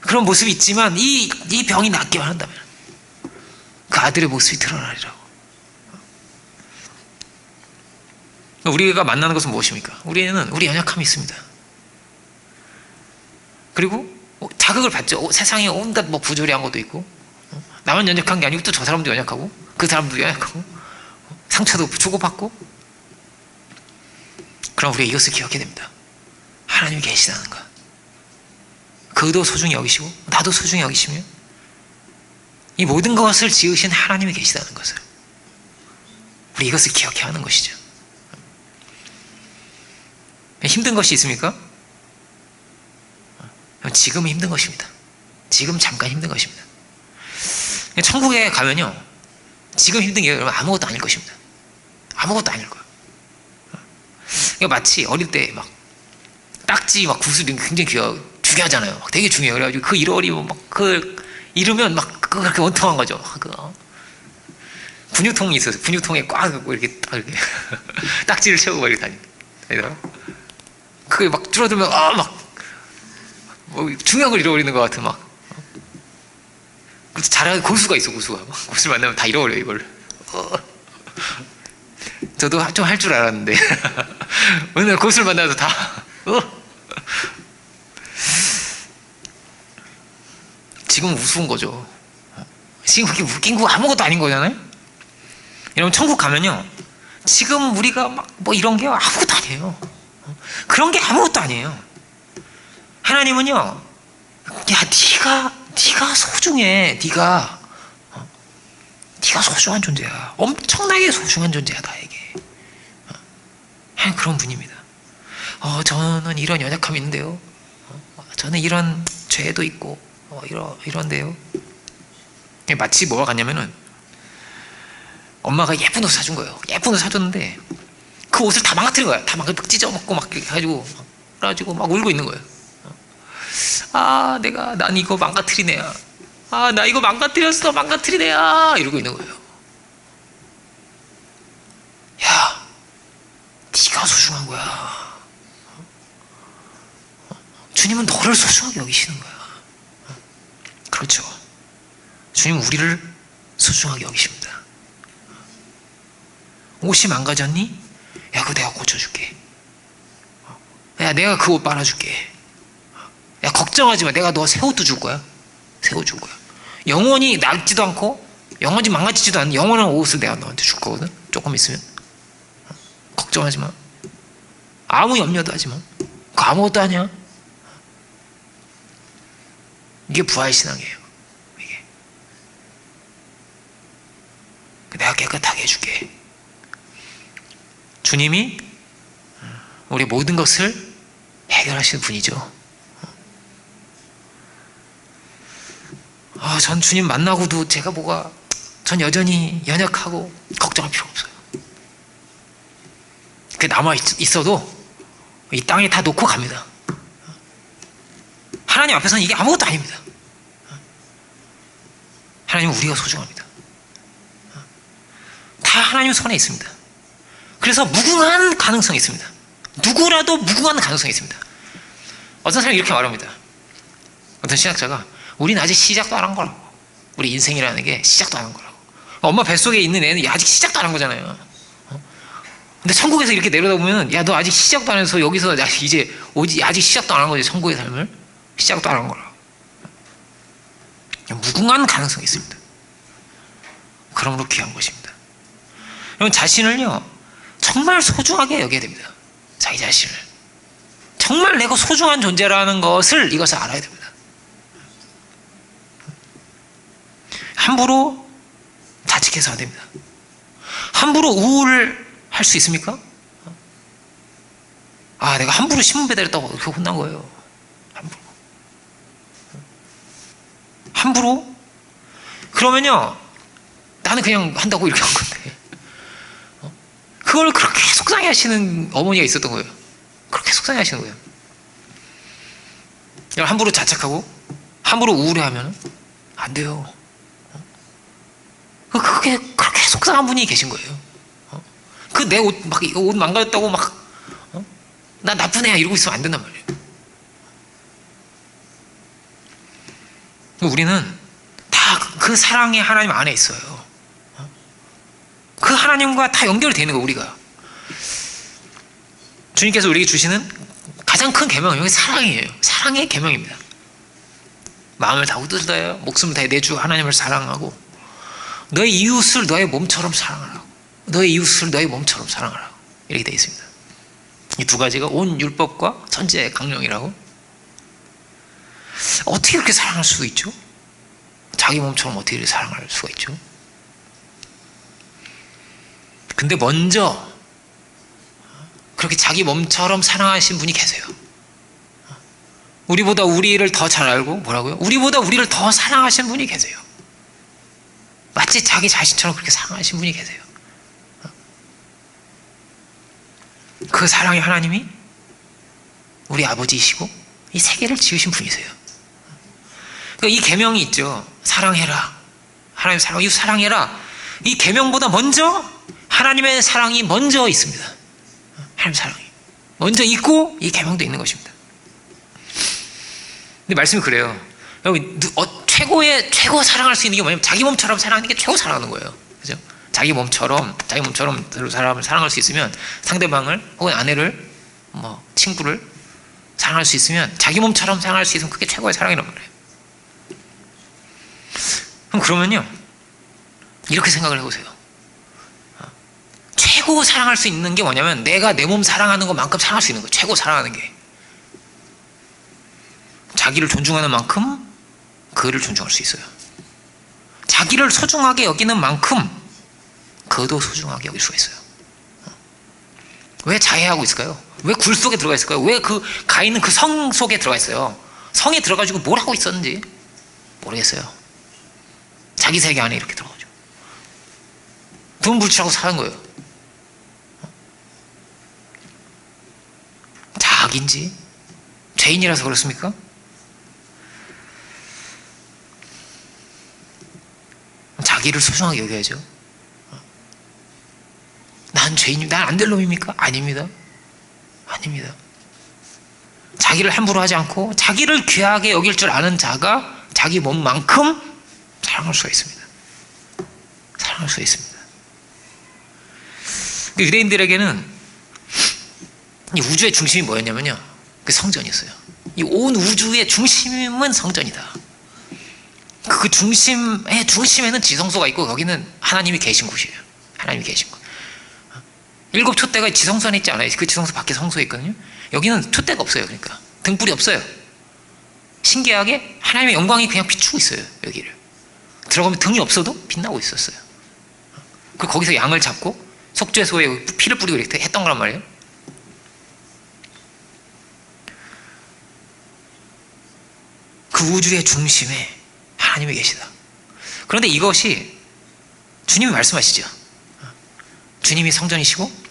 그런 모습이 있지만 이 병이 낫기만 한다면 그 아들의 모습이 드러나리라고. 우리가 만나는 것은 무엇입니까? 우리는 우리 연약함이 있습니다. 그리고 자극을 받죠. 세상에 온갖 부조리한 것도 있고 나만 연약한 게 아니고 또 저 사람도 연약하고 그 사람도 연약하고 상처도 주고받고. 그럼 우리가 이것을 기억해야 됩니다. 하나님이 계시다는 것. 그도 소중히 여기시고 나도 소중히 여기시며 이 모든 것을 지으신 하나님이 계시다는 것을 우리 이것을 기억해야 하는 것이죠. 힘든 것이 있습니까? 지금은 힘든 것입니다. 지금 잠깐 힘든 것입니다. 천국에 가면요 지금 힘든 게 여러분 아무것도 아닐 것입니다. 아무것도 아닐 거예요. 그러니까 마치 어릴 때 막 딱지 구슬이 굉장히 중요하잖아요. 되게 중요해요. 그래가지고 그 잃어버리면 잃으면 그렇게 원통한 거죠. 분유통이 있어서 분유통에 꽉 이렇게 딱 이렇게 딱지를 채우고 이렇게 다니더라고요. 그게 줄어들면 중요한 걸 잃어버리는 것 같은 잘하는 고수가 있어. 고수를 만나면 다 잃어버려요 이걸. 저도 좀 할 줄 알았는데 오늘 고수를 만나서 다 지금 우스운 거죠. 지금 그게 웃긴 거 아무것도 아닌 거잖아요. 여러분 천국 가면요 지금 우리가 이런 게 아무것도 아니에요. 그런 게 아무것도 아니에요. 하나님은요 야 네가 소중해. 네가 소중한 존재야. 엄청나게 소중한 존재야 나에게. 그런 분입니다. 저는 이런 연약함이 있는데요. 저는 이런 죄도 있고 이런데요. 마치 뭐가 같냐면은 엄마가 예쁜 옷 사준 거예요. 예쁜 옷 사줬는데 그 옷을 다 망가뜨린 거야. 다 찢어먹고 해가지고 그래가지고 울고 있는 거예요. 난 이거 망가뜨린 애야. 나 이거 망가뜨렸어. 망가뜨린 애야. 이러고 있는 거예요. 야, 네가 소중한 거야. 주님은 너를 소중하게 여기시는 거야. 그렇죠. 주님은 우리를 소중하게 여기십니다. 옷이 망가졌니? 야, 그거 내가 고쳐줄게. 야, 내가 그 옷 빨아줄게. 야, 걱정하지 마. 내가 너 새 옷도 줄 거야. 새 옷 줄 거야. 영원히 낡지도 않고 영원히 망가지지도 않는 영원한 옷을 내가 너한테 줄 거거든. 조금 있으면. 걱정하지 마. 아무 염려도 하지 마. 그거 아무것도 아니야. 이게 부활신앙이에요. 이게. 내가 깨끗하게 해줄게. 주님이 우리 모든 것을 해결하시는 분이죠. 전 주님 만나고도 제가 전 여전히 연약하고 걱정할 필요 없어요. 그 남아 있어도 이 땅에 다 놓고 갑니다. 하나님 앞에서는 이게 아무것도 아닙니다. 하나님은 우리가 소중합니다. 다 하나님 손에 있습니다. 그래서 무궁한 가능성이 있습니다. 누구라도 무궁한 가능성이 있습니다. 어떤 사람이 이렇게 말합니다. 어떤 신학자가 우리는 아직 시작도 안 한 거라고. 우리 인생이라는 게 시작도 안 한 거라고. 엄마 뱃속에 있는 애는 아직 시작도 안 한 거잖아요. 근데 천국에서 이렇게 내려다보면 야, 너 아직 시작도 안 해서 여기서 이제 아직 시작도 안 한 거지. 천국의 삶을 시작도 안 한 거라고. 무궁한 가능성이 있습니다. 그러므로 귀한 것입니다. 여러분, 자신을요 정말 소중하게 여겨야 됩니다. 자기 자신을 정말 내가 소중한 존재라는 이것을 알아야 됩니다. 함부로 자책해서 안 됩니다. 함부로 우울할 수 있습니까? 내가 함부로 신문 배달했다고 그렇게 혼난 거예요. 함부로? 그러면요 나는 그냥 한다고 이렇게 한 건데 그걸 그렇게 속상해 하시는 어머니가 있었던 거예요. 그렇게 속상해 하시는 거예요. 함부로 자책하고 함부로 우울해하면 안 돼요. 그렇게 속상한 분이 계신 거예요. 그 내 옷 망가졌다고 나 나쁜 애야 이러고 있으면 안 된단 말이에요. 우리는 다 그 사랑의 하나님 안에 있어요. 그 하나님과 다 연결되는 거예요. 우리가 주님께서 우리에게 주시는 가장 큰 계명은 사랑이에요. 사랑의 계명입니다. 마음을 다하고 뜻을 다하여 목숨을 다해 내 주 하나님을 사랑하고 너의 이웃을 너의 몸처럼 사랑하라고. 너의 이웃을 너의 몸처럼 사랑하라고 이렇게 되어 있습니다. 이 두 가지가 온 율법과 천지의 강령이라고. 어떻게 그렇게 사랑할 수가 있죠? 자기 몸처럼 어떻게 사랑할 수가 있죠? 근데 먼저 그렇게 자기 몸처럼 사랑하신 분이 계세요. 우리보다 우리를 더 잘 알고 뭐라고요? 우리보다 우리를 더 사랑하신 분이 계세요. 마치 자기 자신처럼 그렇게 사랑하신 분이 계세요. 그 사랑의 하나님이 우리 아버지이시고 이 세계를 지으신 분이세요. 그러니까 이 계명이 있죠. 사랑해라. 하나님 사랑, 이웃 사랑해라. 이 계명보다 먼저 하나님의 사랑이 먼저 있습니다. 하나님 사랑이 먼저 있고 이 계명도 있는 것입니다. 근데 말씀이 그래요. 여러분, 최고 사랑할 수 있는 게 뭐냐면 자기 몸처럼 사랑하는 게 최고 사랑하는 거예요. 그죠? 자기 몸처럼 사람을 사랑할 수 있으면 상대방을 혹은 아내를 친구를 사랑할 수 있으면 자기 몸처럼 사랑할 수 있으면 그게 최고의 사랑이란 말이에요. 그러면요 이렇게 생각을 해보세요. 최고 사랑할 수 있는 게 뭐냐면 내가 내 몸 사랑하는 것만큼 사랑할 수 있는 거예요. 최고 사랑하는 게 자기를 존중하는 만큼 그를 존중할 수 있어요. 자기를 소중하게 여기는 만큼 그도 소중하게 여길 수가 있어요. 왜 자해하고 있을까요? 왜 굴 속에 들어가 있을까요? 왜 그 가 있는 그 성 속에 들어가 있어요? 성에 들어가지고 뭘 하고 있었는지 모르겠어요. 자기 세계 안에 이렇게 들어가죠. 돈 불치라고 사는 거예요. 자학인지 죄인이라서 그렇습니까? 자기를 소중하게 여겨야죠. 난 죄인입니다. 난 안 될 놈입니까? 아닙니다. 아닙니다. 자기를 함부로 하지 않고 자기를 귀하게 여길 줄 아는 자가 자기 몸만큼 사랑할 수가 있습니다. 사랑할 수가 있습니다. 유대인들에게는 이 우주의 중심이 뭐였냐면요, 그 성전이었어요. 이 온 우주의 중심은 성전이다. 그 중심에는 지성소가 있고 거기는 하나님이 계신 곳이에요. 하나님이 계신 곳. 일곱 촛대가 지성소 안에 있지 않아요. 그 지성소 밖에 성소에 있거든요. 여기는 촛대가 없어요. 그러니까 등불이 없어요. 신기하게 하나님의 영광이 그냥 비추고 있어요. 여기를 들어가면 등이 없어도 빛나고 있었어요. 그 거기서 양을 잡고 속죄소에 피를 뿌리고 이렇게 했던 거란 말이에요. 그 우주의 중심에 하나님이 계시다. 그런데 이것이 주님이 말씀하시죠. 주님이 성전이시고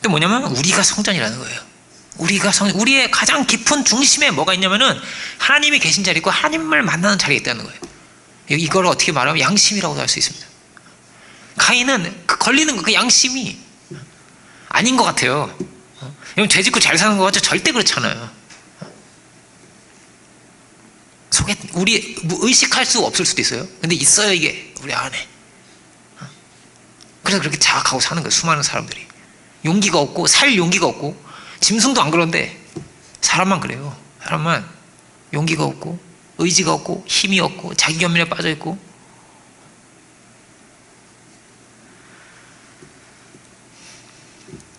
또 뭐냐면 우리가 성전이라는 거예요. 우리의 가장 깊은 중심에 뭐가 있냐면은 하나님이 계신 자리 있고 하나님을 만나는 자리가 있다는 거예요. 이걸 어떻게 말하면 양심이라고도 할 수 있습니다. 가인은 걸리는 그 양심이 아닌 것 같아요. 여러분, 죄 짓고 잘 사는 거 같죠? 절대 그렇지 않아요. 속에 우리 의식할 수 없을 수도 있어요. 근데 있어요, 이게 우리 안에. 그래서 그렇게 자각하고 사는 거예요. 수많은 사람들이 용기가 없고 살 용기가 없고, 짐승도 안 그런데 사람만 그래요. 사람만 용기가 없고 의지가 없고 힘이 없고 자기 겸손에 빠져 있고.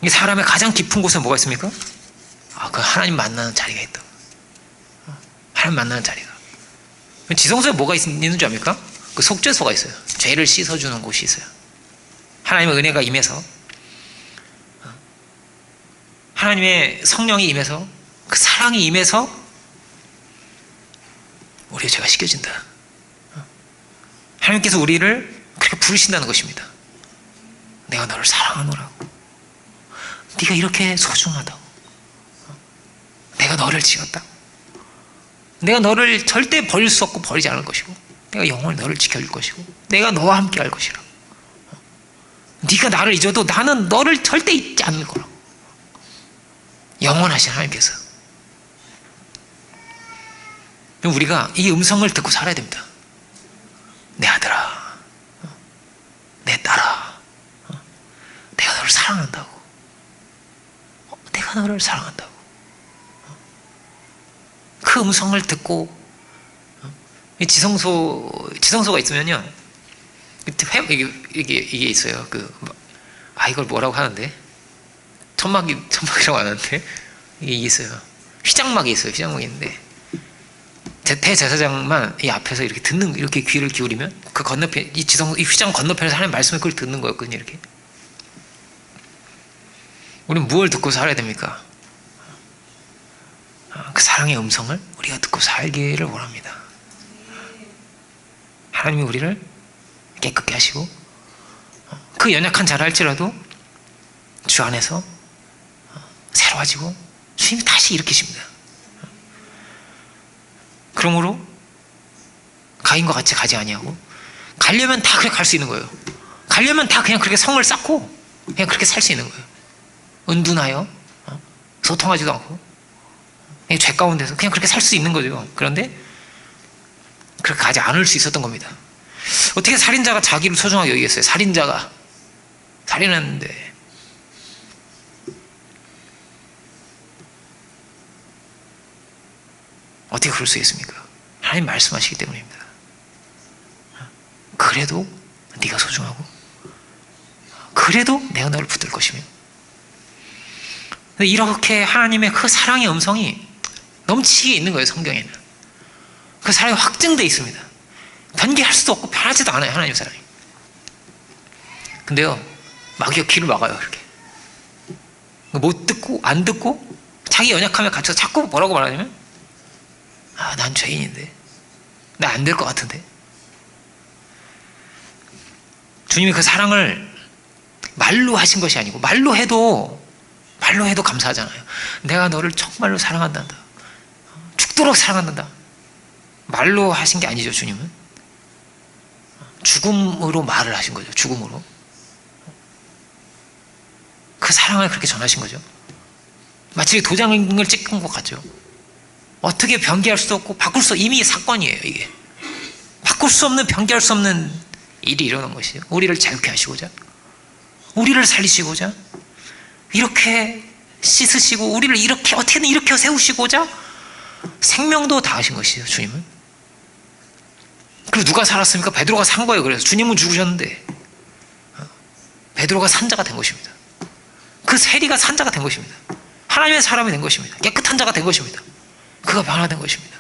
이 사람의 가장 깊은 곳에 뭐가 있습니까? 그 하나님 만나는 자리가 있다. 하나님 만나는 자리가. 지성소에 뭐가 있는 줄 압니까? 그 속죄소가 있어요. 죄를 씻어주는 곳이 있어요. 하나님의 은혜가 임해서, 하나님의 성령이 임해서, 그 사랑이 임해서 우리의 죄가 씻겨진다. 하나님께서 우리를 그렇게 부르신다는 것입니다. 내가 너를 사랑하노라고. 네가 이렇게 소중하다고. 내가 너를 지었다. 내가 너를 절대 버릴 수 없고 버리지 않을 것이고, 내가 영원히 너를 지켜줄 것이고, 내가 너와 함께 할 것이라. 네가 나를 잊어도 나는 너를 절대 잊지 않을 거라고. 영원하신 하나님께서. 우리가 이 음성을 듣고 살아야 됩니다. 내 아들아, 내 딸아, 내가 너를 사랑한다고. 내가 너를 사랑한다고. 그 음성을 듣고, 지성소가 있으면요, 이게 있어요. 이걸 뭐라고 하는데? 천막이라고 하는데? 이게 있어요. 휘장막이 있어요. 휘장막이 있는데, 대제사장만 이 앞에서 이렇게 이렇게 귀를 기울이면, 그 건너편, 이 휘장 건너편에서 하나님 말씀을 그걸 듣는 거였거든요, 이렇게. 우리는 무엇을 듣고 살아야 됩니까? 그 사랑의 음성을 우리가 듣고 살기를 원합니다. 하나님이 우리를 깨끗게 하시고, 그 연약한 자라 할지라도 주 안에서 새로워지고 주님이 다시 일으키십니다. 그러므로 가인과 같이 가지 아니하고, 가려면 다 그냥 갈 수 있는 거예요. 가려면 다 그냥 그렇게 성을 쌓고 그냥 그렇게 살 수 있는 거예요. 은둔하여 소통하지도 않고 죄 가운데서 그냥 그렇게 살 수 있는 거죠. 그런데 그렇게 가지 않을 수 있었던 겁니다. 어떻게 살인자가 자기를 소중하게 여기겠어요? 살인자가 살인했는데. 어떻게 그럴 수 있습니까? 하나님 말씀하시기 때문입니다. 그래도 네가 소중하고, 그래도 내가 너를 붙들 것이며. 이렇게 하나님의 그 사랑의 음성이 넘치게 있는 거예요. 성경에는 그 사랑이 확증되어 있습니다. 변개할 수도 없고 변하지도 않아요. 하나님 사랑이. 근데요, 마귀가 귀를 막아요. 이렇게 못 듣고 안 듣고 자기 연약함에 갇혀서 자꾸 뭐라고 말하냐면, 난 죄인인데, 나 안 될 것 같은데. 주님이 그 사랑을 말로 하신 것이 아니고, 말로 해도 감사하잖아요. 내가 너를 정말로 사랑한단다, 죽도록 사랑한단다. 말로 하신 게 아니죠. 주님은 죽음으로 말을 하신 거죠. 죽음으로 그 사랑을 그렇게 전하신 거죠. 마치 도장을 찍은 것 같죠. 어떻게 변개할 수도 없고 바꿀 수, 이미 사건이에요. 이게 바꿀 수 없는, 변개할 수 없는 일이 일어난 것이죠. 우리를 자유케 하시고자, 우리를 살리시고자 이렇게 씻으시고 우리를 이렇게 어떻게든 일으켜 세우시고자 생명도 다하신 것이죠. 주님은. 그리고 누가 살았습니까? 베드로가 산 거예요. 그래서 주님은 죽으셨는데 베드로가 산자가 된 것입니다. 그 세리가 산자가 된 것입니다. 하나님의 사람이 된 것입니다. 깨끗한 자가 된 것입니다. 그가 변화된 것입니다.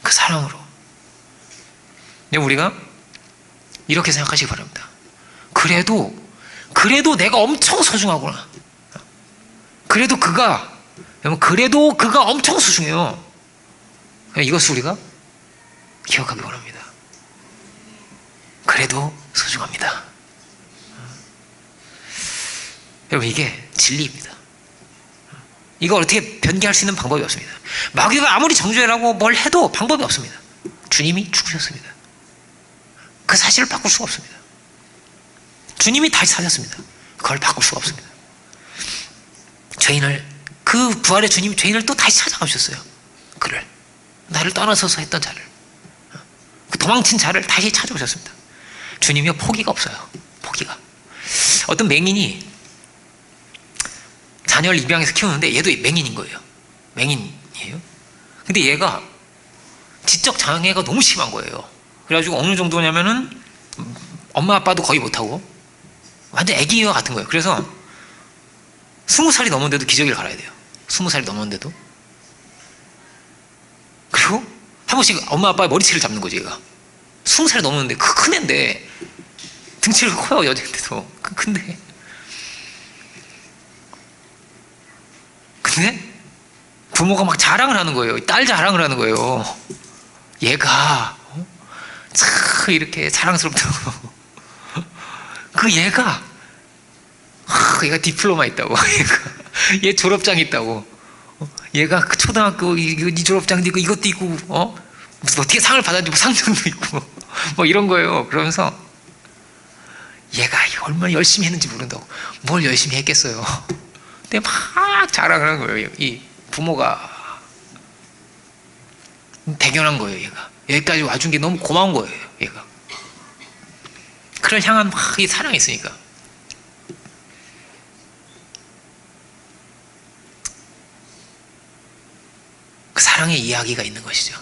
그 사랑으로. 우리가 이렇게 생각하시기 바랍니다. 그래도 내가 엄청 소중하구나. 그래도 그가 엄청 소중해요. 이것을 우리가 기억하기 원합니다. 그래도 소중합니다. 여러분, 이게 진리입니다. 이걸 어떻게 변개할 수 있는 방법이 없습니다. 마귀가 아무리 정죄라고 뭘 해도 방법이 없습니다. 주님이 죽으셨습니다. 그 사실을 바꿀 수가 없습니다. 주님이 다시 사셨습니다. 그걸 바꿀 수가 없습니다. 그 부활의 주님이 죄인을 또 다시 찾아가셨어요. 그를, 나를 떠나서서 했던 자를, 그 도망친 자를 다시 찾아오셨습니다. 주님이요, 포기가 없어요. 포기가. 어떤 맹인이 자녀를 입양해서 키우는데 얘도 맹인인 거예요. 맹인이에요. 근데 얘가 지적 장애가 너무 심한 거예요. 그래가지고 어느 정도냐면은 엄마 아빠도 거의 못하고 완전 애기와 같은 거예요. 그래서 20살이 넘었는데도 기저귀를 갈아야 돼요. 20살이 넘었는데도. 그리고 한 번씩 엄마 아빠의 머리채를 잡는 거지, 얘가. 20살이 넘었는데 큰 애인데 등치가 커요, 여자인데도. 근데 부모가 막 자랑을 하는 거예요. 딸 자랑을 하는 거예요. 얘가 참 이렇게 사랑스럽다고. 얘가 디플로마 있다고. 얘 졸업장 있다고. 얘가 그 초등학교 이 졸업장도 있고 이것도 있고 무슨 어떻게 상을 받았는지 뭐 상장도 있고 뭐 이런 거예요. 그러면서 얘가 얼마나 열심히 했는지 모른다고. 뭘 열심히 했겠어요. 근데 막 자랑을 하는 거예요. 이 부모가 대견한 거예요. 얘가 여기까지 와준 게 너무 고마운 거예요. 얘가 그를 향한 막 이 사랑이 있으니까. 그 사랑의 이야기가 있는 것이죠.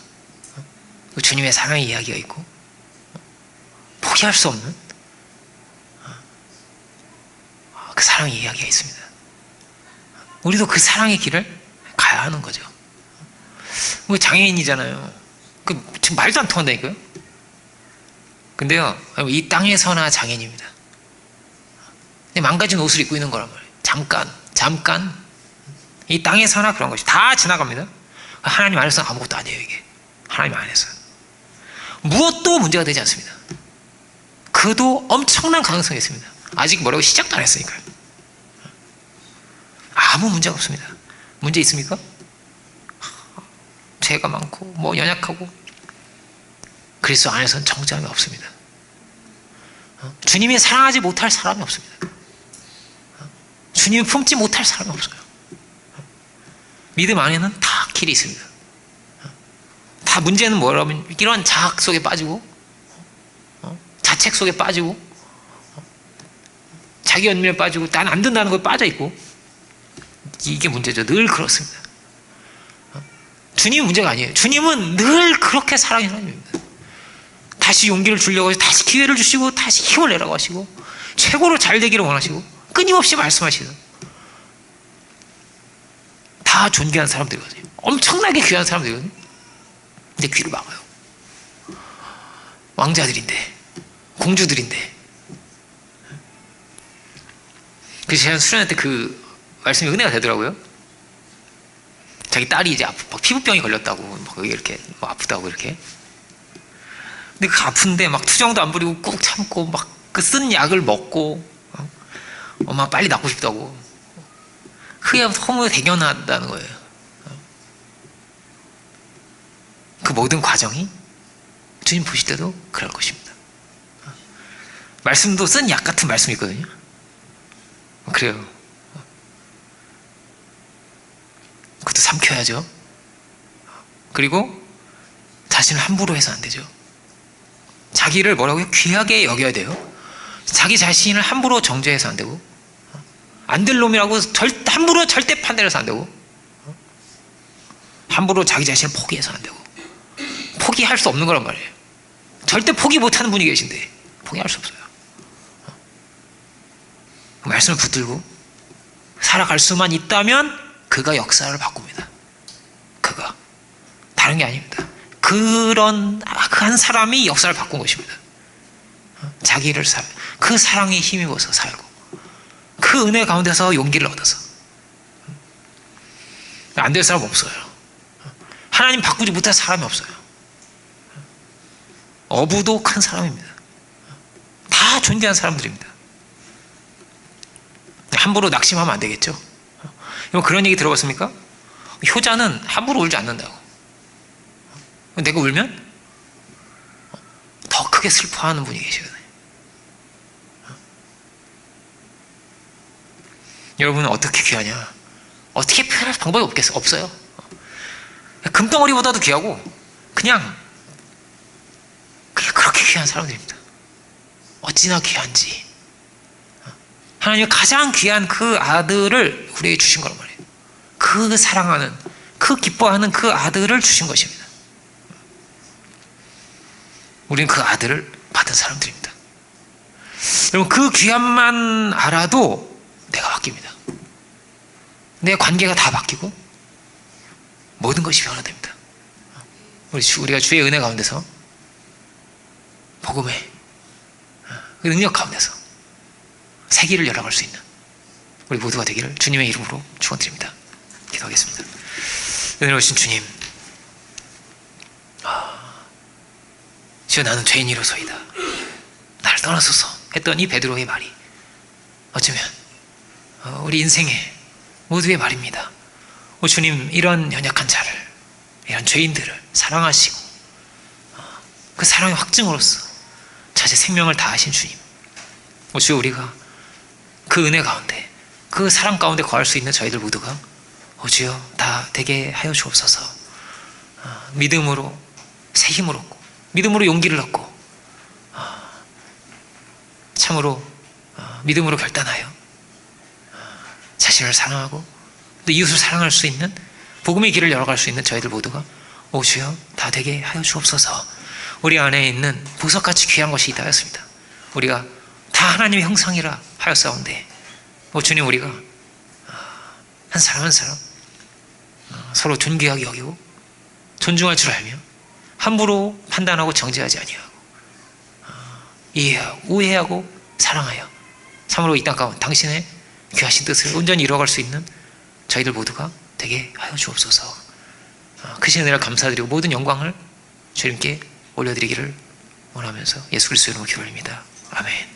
그 주님의 사랑의 이야기가 있고 포기할 수 없는 그 사랑의 이야기가 있습니다. 우리도 그 사랑의 길을 가야 하는 거죠. 장애인이잖아요. 지금 말도 안 통한다니까요. 근데요, 이 땅에서나 장애인입니다. 망가진 옷을 입고 있는 거란 말이에요. 잠깐 이 땅에서나 그런 것이 다 지나갑니다. 하나님 안에서는 아무것도 아니에요. 이게 하나님 안에서 무엇도 문제가 되지 않습니다. 그도 엄청난 가능성이 있습니다. 아직 뭐라고 시작도 안 했으니까요. 아무 문제가 없습니다. 문제 있습니까? 죄가 많고 연약하고 그리스도 안에서는 정죄함이 없습니다. 주님이 사랑하지 못할 사람이 없습니다. 주님이 품지 못할 사람이 없어요. 믿음 안에는 다 길이 있습니다. 다 문제는 뭐라면 이런 자학 속에 빠지고 자책 속에 빠지고 자기 연민에 빠지고 난 안 된다는 거에 빠져 있고 이게 문제죠. 늘 그렇습니다. 주님은 문제가 아니에요. 주님은 늘 그렇게 사랑의 하나님입니다. 다시 용기를 주려고 하시고 다시 기회를 주시고 다시 힘을 내라고 하시고 최고로 잘 되기를 원하시고 끊임없이 말씀하시는 다 존귀한 사람들이거든요. 엄청나게 귀한 사람들이거든요. 근데 귀를 막아요. 왕자들인데 공주들인데. 그래서 제가 수련회 때 그 말씀이 은혜가 되더라고요. 자기 딸이 이제 막 피부병이 걸렸다고 막 이렇게 막 아프다고 이렇게. 근데 그 아픈데 막 투정도 안 부리고 꾹 참고 막 그 쓴 약을 먹고 엄마 빨리 낫고 싶다고. 그게 너무 대견하다는 거예요. 그 모든 과정이 주님 보실 때도 그럴 것입니다. 말씀도 쓴 약 같은 말씀이 있거든요. 그래요. 그것도 삼켜야죠. 그리고 자신을 함부로 해서 안 되죠. 자기를 뭐라고요? 귀하게 여겨야 돼요. 자기 자신을 함부로 정죄해서 안 되고, 안 될 놈이라고 함부로 절대 판단해서 안 되고, 함부로 자기 자신을 포기해서 안 되고, 포기할 수 없는 거란 말이에요. 절대 포기 못하는 분이 계신데 포기할 수 없어요. 말씀을 붙들고 살아갈 수만 있다면 그가 역사를 바꿉니다. 그가 다른 게 아닙니다. 그 한 사람이 역사를 바꾼 것입니다. 자기를 그 사랑에 힘입어서 살고, 그 은혜 가운데서 용기를 얻어서. 안 될 사람 없어요. 하나님 바꾸지 못할 사람이 없어요. 어부도 큰 사람입니다. 다 존귀한 사람들입니다. 함부로 낙심하면 안 되겠죠. 그런 얘기 들어봤습니까? 효자는 함부로 울지 않는다고. 내가 울면 더 크게 슬퍼하는 분이 계시거든요. 여러분은 어떻게 귀하냐? 어떻게 표현할 방법이 없어요. 금덩어리보다도 귀하고 그냥 그렇게 귀한 사람들입니다. 어찌나 귀한지. 하나님이 가장 귀한 그 아들을 우리에게 주신 거란 말이에요. 그 사랑하는, 그 기뻐하는 그 아들을 주신 것입니다. 우리는 그 아들을 받은 사람들입니다. 여러분, 그 귀함만 알아도 내가 바뀝니다. 내 관계가 다 바뀌고 모든 것이 변화됩니다. 우리가 주의 은혜 가운데서, 복음의 그 능력 가운데서 새 길을 열어갈 수 있는 우리 모두가 되기를 주님의 이름으로 축원드립니다. 기도하겠습니다. 은혜로우신 주님, 주여, 나는 죄인이로소이다. 나를 떠나소서 했던 이 베드로의 말이 어쩌면 우리 인생의 모두의 말입니다. 주님, 이런 연약한 자를, 이런 죄인들을 사랑하시고 그 사랑의 확증으로서 자신의 생명을 다하신 주님, 주여, 우리가 그 은혜 가운데, 그 사랑 가운데 거할 수 있는 저희들 모두가 주여 다 되게 하여 주옵소서. 믿음으로 새 힘을 얻고, 믿음으로 용기를 얻고, 참으로 믿음으로 결단하여 자신을 사랑하고 또 이웃을 사랑할 수 있는 복음의 길을 열어갈 수 있는 저희들 모두가 주여 다 되게 하여 주옵소서. 우리 안에 있는 보석같이 귀한 것이 있다 하였습니다. 우리가 다 하나님의 형상이라 하였사온데, 주님, 우리가 한 사람 한 사람 서로 존귀하게 여기고 존중할 줄 알며 함부로 판단하고 정죄하지 아니하고 이해하고 우애하고 사랑하여 참으로 이 땅 가운데 당신의 귀하신 뜻을 온전히 이루어갈 수 있는 저희들 모두가 되게 하여 주옵소서. 크신 은혜를 감사드리고 모든 영광을 주님께 올려드리기를 원하면서 예수 그리스도의 이름으로 기도합니다. 아멘.